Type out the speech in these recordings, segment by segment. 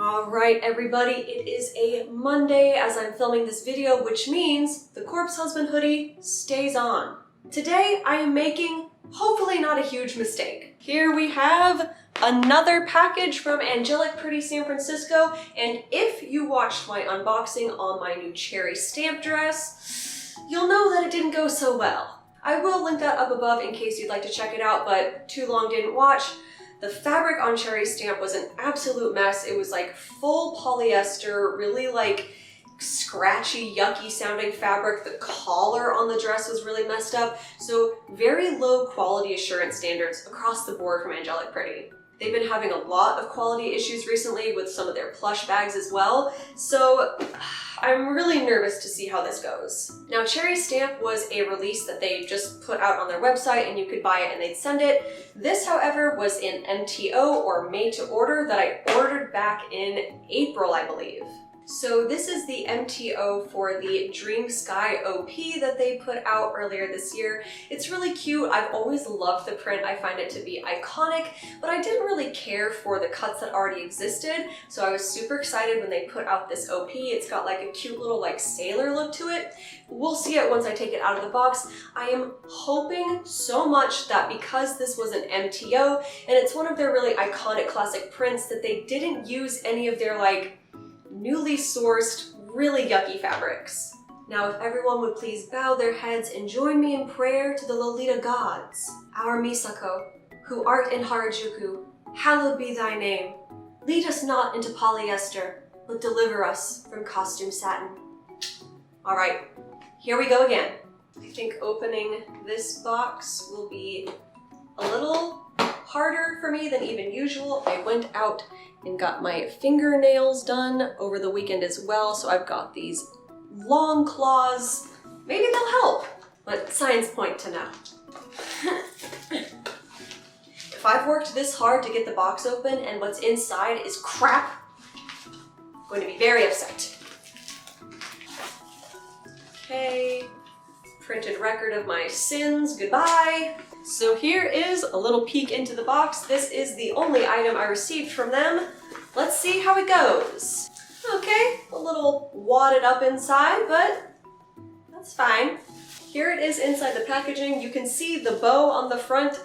Alright everybody, it is a Monday as I'm filming this video, which means the Corpse Husband hoodie stays on. Today I am making, hopefully not a huge mistake. Here we have another package from Angelic Pretty San Francisco, and if you watched my unboxing on my new cherry stamp dress, you'll know that it didn't go so well. I will link that up above in case you'd like to check it out, but too long didn't watch. The fabric on cherry stamp was an absolute mess. It was like full polyester, really like scratchy, yucky sounding fabric. The collar on the dress was really messed up. So very low quality assurance standards across the board from Angelic Pretty. They've been having a lot of quality issues recently with some of their plush bags as well. So I'm really nervous to see how this goes. Now, Cherry Stamp was a release that they just put out on their website and you could buy it and they'd send it. This, however, was an MTO or made to order that I ordered back in April, I believe. So this is the MTO for the Dream Sky OP that they put out earlier this year. It's really cute. I've always loved the print. I find it to be iconic, but I didn't really care for the cuts that already existed. So I was super excited when they put out this OP. It's got like a cute little like sailor look to it. We'll see it once I take it out of the box. I am hoping so much that because this was an MTO and it's one of their really iconic classic prints that they didn't use any of their like newly sourced, really yucky fabrics. Now, if everyone would please bow their heads and join me in prayer to the Lolita gods. Our Misako, who art in Harajuku, hallowed be thy name. Lead us not into polyester, but deliver us from costume satin. All right, here we go again. I think opening this box will be a little harder for me than even usual. I went out and got my fingernails done over the weekend as well, so I've got these long claws. Maybe they'll help, but science point to know. If I've worked this hard to get the box open and what's inside is crap, I'm going to be very upset. Okay, printed record of my sins, goodbye. So here is a little peek into the box. This is the only item I received from them. Let's see how it goes. Okay, a little wadded up inside, but that's fine. Here it is inside the packaging. You can see the bow on the front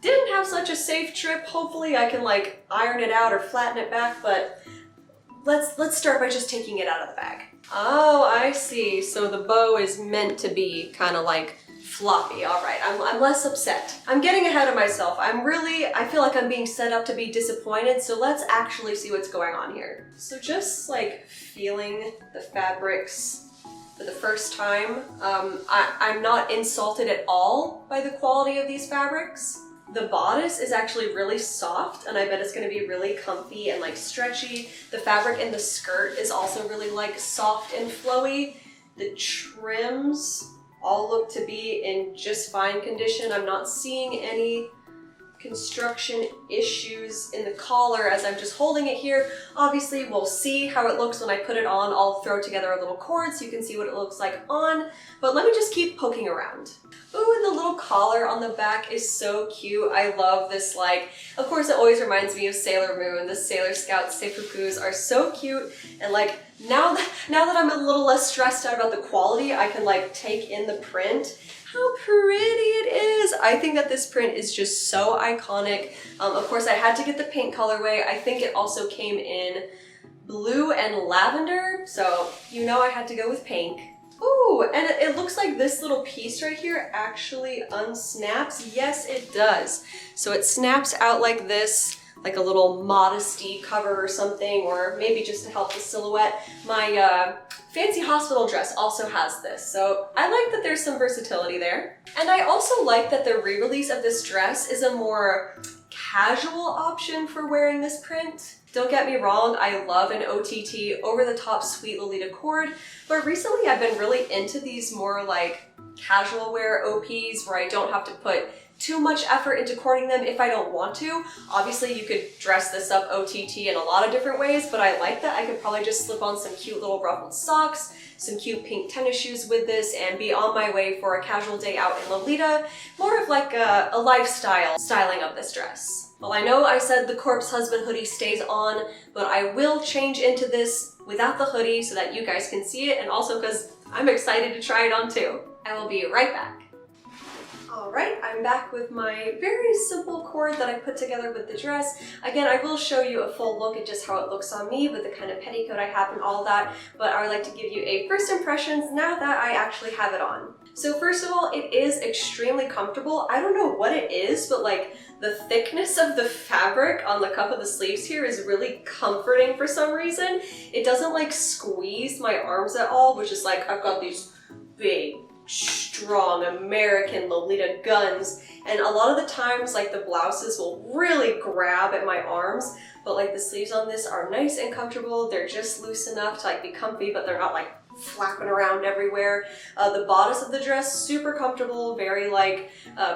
didn't have such a safe trip. Hopefully I can like iron it out or flatten it back, but let's start by just taking it out of the bag. Oh, I see. So the bow is meant to be kind of like floppy. All right, I'm less upset. I'm getting ahead of myself. I feel like I'm being set up to be disappointed, so let's actually see what's going on here. So just like feeling the fabrics for the first time, I'm not insulted at all by the quality of these fabrics. The bodice is actually really soft, and I bet it's gonna be really comfy and like stretchy. The fabric in the skirt is also really like soft and flowy. The trims all look to be in just fine condition. I'm not seeing any construction issues in the collar as I'm just holding it here. Obviously, we'll see how it looks when I put it on. I'll throw together a little cord so you can see what it looks like on, but let me just keep poking around. Ooh, and the little collar on the back is so cute. I love this, like, of course it always reminds me of Sailor Moon. The Sailor Scout seppukus are so cute, and like, now that I'm a little less stressed out about the quality, I can like take in the print. How pretty it is! I think that this print is just so iconic. Of course, I had to get the pink colorway. I think it also came in blue and lavender, so you know I had to go with pink. Ooh, and it looks like this little piece right here actually unsnaps. Yes, it does. So it snaps out like this, like a little modesty cover or something, or maybe just to help the silhouette. My fancy hospital dress also has this, so I like that there's some versatility there. And I also like that the re-release of this dress is a more casual option for wearing this print. Don't get me wrong, I love an OTT, over-the-top sweet Lolita cord, but recently I've been really into these more like casual wear OPs where I don't have to put too much effort into coordinating them if I don't want to. Obviously you could dress this up OTT in a lot of different ways, but I like that I could probably just slip on some cute little ruffled socks, some cute pink tennis shoes with this, and be on my way for a casual day out in Lolita. More of like a lifestyle styling of this dress. Well, I know I said the corpse husband hoodie stays on, but I will change into this without the hoodie so that you guys can see it, and also because I'm excited to try it on too. I will be right back. Alright, I'm back with my very simple cord that I put together with the dress. Again, I will show you a full look at just how it looks on me with the kind of petticoat I have and all that, but I would like to give you a first impressions now that I actually have it on. So first of all, it is extremely comfortable. I don't know what it is, but like the thickness of the fabric on the cuff of the sleeves here is really comforting for some reason. It doesn't like squeeze my arms at all, which is like I've got these big, strong American Lolita guns, and a lot of the times like the blouses will really grab at my arms, but like the sleeves on this are nice and comfortable. They're just loose enough to like be comfy, but they're not like flapping around everywhere. The bodice of the dress, super comfortable, very like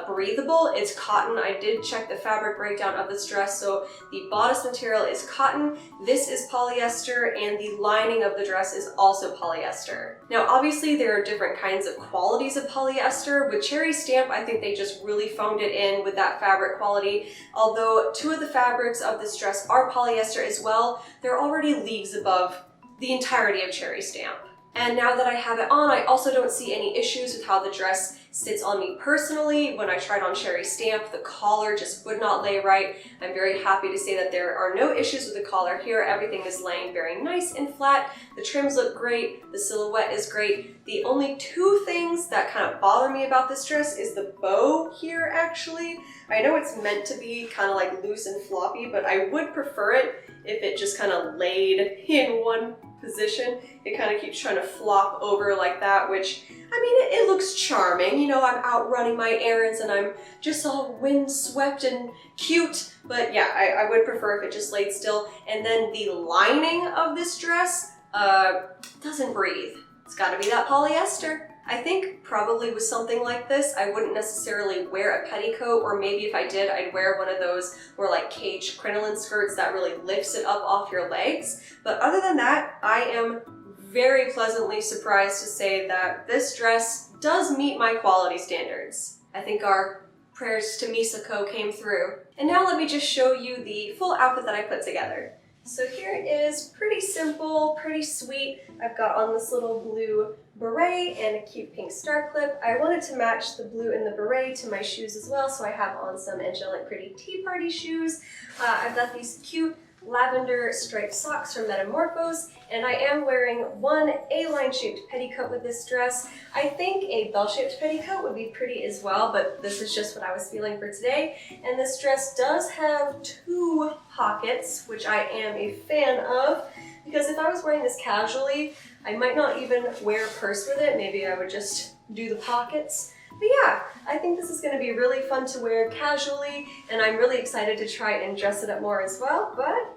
breathable. It's cotton. I did check the fabric breakdown of this dress, so the bodice material is cotton, this is polyester, and the lining of the dress is also polyester. Now obviously there are different kinds of qualities of polyester. With Cherry Stamp, I think they just really phoned it in with that fabric quality. Although two of the fabrics of this dress are polyester as well, they're already leagues above the entirety of Cherry Stamp. And now that I have it on, I also don't see any issues with how the dress sits on me personally. When I tried on Cherry Stamp, the collar just would not lay right. I'm very happy to say that there are no issues with the collar here. Everything is laying very nice and flat. The trims look great. The silhouette is great. The only two things that kind of bother me about this dress is the bow here, actually. I know it's meant to be kind of like loose and floppy, but I would prefer it if it just kind of laid in one position. It kind of keeps trying to flop over like that, which, I mean, it looks charming. You know, I'm out running my errands and I'm just all windswept and cute, but yeah, I would prefer if it just laid still. And then the lining of this dress doesn't breathe. It's gotta be that polyester. I think probably with something like this, I wouldn't necessarily wear a petticoat, or maybe if I did, I'd wear one of those more like cage crinoline skirts that really lifts it up off your legs. But other than that, I am very pleasantly surprised to say that this dress does meet my quality standards. I think our prayers to Misako came through. And now let me just show you the full outfit that I put together. So here it is, pretty simple, pretty sweet. I've got on this little blue beret and a cute pink star clip. I wanted to match the blue and the beret to my shoes as well, so I have on some Angelic Pretty Tea Party shoes. I've got these cute lavender striped socks from Metamorphose, and I am wearing one A-line shaped petticoat with this dress. I think a bell-shaped petticoat would be pretty as well, but this is just what I was feeling for today. And this dress does have two pockets, which I am a fan of, because if I was wearing this casually, I might not even wear a purse with it. Maybe I would just do the pockets. But yeah, I think this is going to be really fun to wear casually, and I'm really excited to try and dress it up more as well, but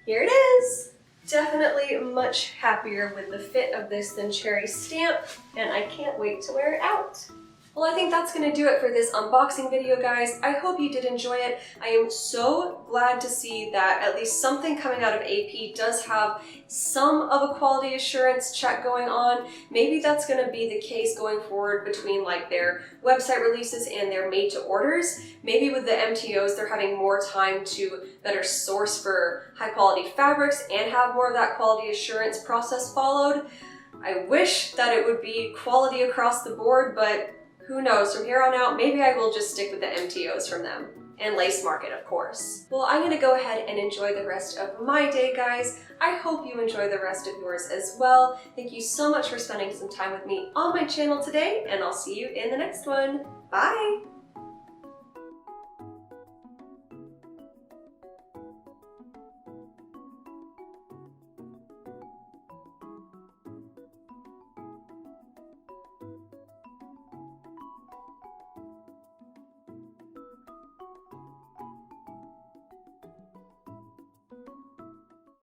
here it is! Definitely much happier with the fit of this than Cherry Stamp, and I can't wait to wear it out. Well, I think that's going to do it for this unboxing video, guys. I hope you did enjoy it. I am so glad to see that at least something coming out of AP does have some of a quality assurance check going on. Maybe that's going to be the case going forward between like their website releases and their made to orders. Maybe with the MTOs, they're having more time to better source for high quality fabrics and have more of that quality assurance process followed. I wish that it would be quality across the board, but who knows, from here on out, maybe I will just stick with the MTOs from them. And Lace Market, of course. Well, I'm gonna go ahead and enjoy the rest of my day, guys. I hope you enjoy the rest of yours as well. Thank you so much for spending some time with me on my channel today, and I'll see you in the next one. Bye!